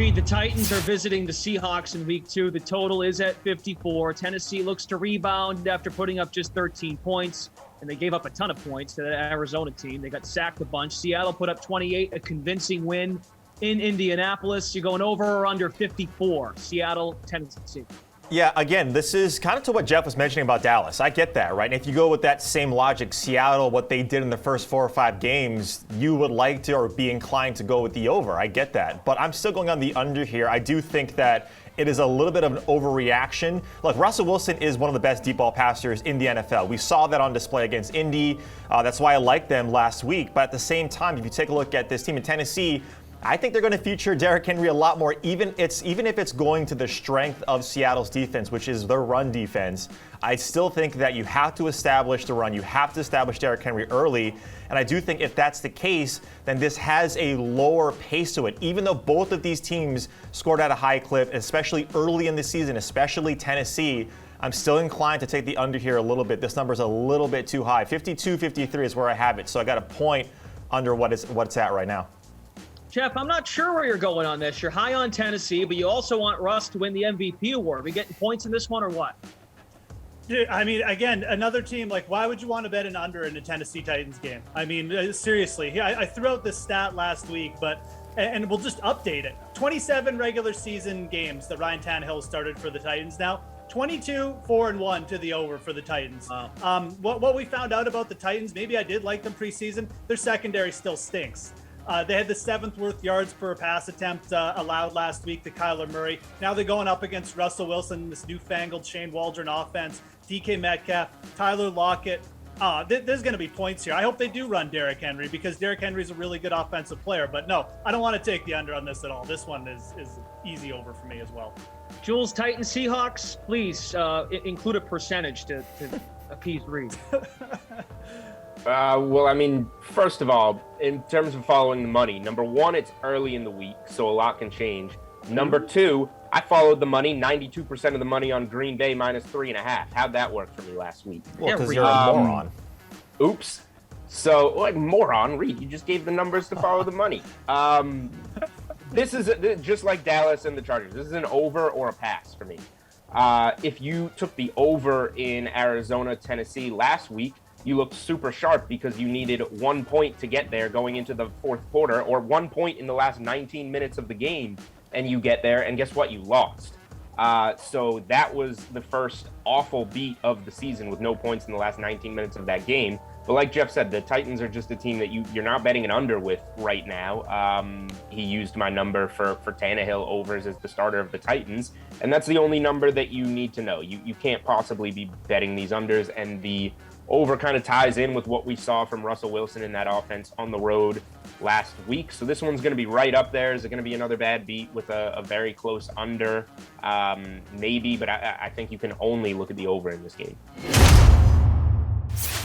Reid, the Titans are visiting the Seahawks in week 2. The total is at 54. Tennessee looks to rebound after putting up just 13 points, and they gave up a ton of points to the Arizona team. They got sacked a bunch. Seattle put up 28, a convincing win in Indianapolis. You're going over or under 54, Seattle, Tennessee. Yeah, again, this is kind of to what Geoff was mentioning about Dallas. I get that, right? And if you go with that same logic, Seattle, what they did in the first 4 or 5 games, you would like to or be inclined to go with the over. I get that. But I'm still going on the under here. I do think that it is a little bit of an overreaction. Look, Russell Wilson is one of the best deep ball passers in the NFL. We saw that on display against Indy. That's why I liked them last week. But at the same time, if you take a look at this team in Tennessee, I think they're going to feature Derrick Henry a lot more, even if it's going to the strength of Seattle's defense, which is their run defense. I still think that you have to establish the run. You have to establish Derrick Henry early. And I do think if that's the case, then this has a lower pace to it. Even though both of these teams scored at a high clip, especially early in the season, especially Tennessee, I'm still inclined to take the under here a little bit. This number's a little bit too high. 52-53 is where I have it. So I got a point under what it's at right now. Geoff, I'm not sure where you're going on this. You're high on Tennessee, but you also want Russ to win the MVP award. Are we getting points in this one or what? Yeah, I mean, again, another team, like, why would you want to bet an under in a Tennessee Titans game? I mean, seriously. I threw out this stat last week, and we'll just update it. 27 regular season games that Ryan Tannehill started for the Titans now. 22, 4-1 to the over for the Titans. Wow. What we found out about the Titans, maybe I did like them preseason, their secondary still stinks. They had the 7th worst yards per pass attempt allowed last week to Kyler Murray. Now they're going up against Russell Wilson, this newfangled Shane Waldron offense, DK Metcalf, Tyler Lockett. There's going to be points here. I hope they do run Derrick Henry because Derrick Henry's a really good offensive player. But no, I don't want to take the under on this at all. This one is easy over for me as well. Jules, Titans, Seahawks, please include a percentage to appease Reid. Well, I mean, first of all, in terms of following the money, number one, it's early in the week, so a lot can change. Number two, I followed the money, 92% of the money on Green Bay minus 3.5. How'd that work for me last week? Well, because you're a moron. Oops. So, like, moron, Reid, you just gave the numbers to follow the money. This is just like Dallas and the Chargers. This is an over or a pass for me. If you took the over in Arizona, Tennessee last week, you looked super sharp because you needed 1 point to get there going into the fourth quarter, or 1 point in the last 19 minutes of the game, and you get there, and guess what? You lost. So that was the first awful beat of the season with no points in the last 19 minutes of that game. But like Geoff said, the Titans are just a team that you're not betting an under with right now. He used my number for Tannehill overs as the starter of the Titans, and that's the only number that you need to know. You can't possibly be betting these unders, and the over kind of ties in with what we saw from Russell Wilson in that offense on the road last week. So this one's going to be right up there. Is it going to be another bad beat with a very close under? Maybe, but I think you can only look at the over in this game.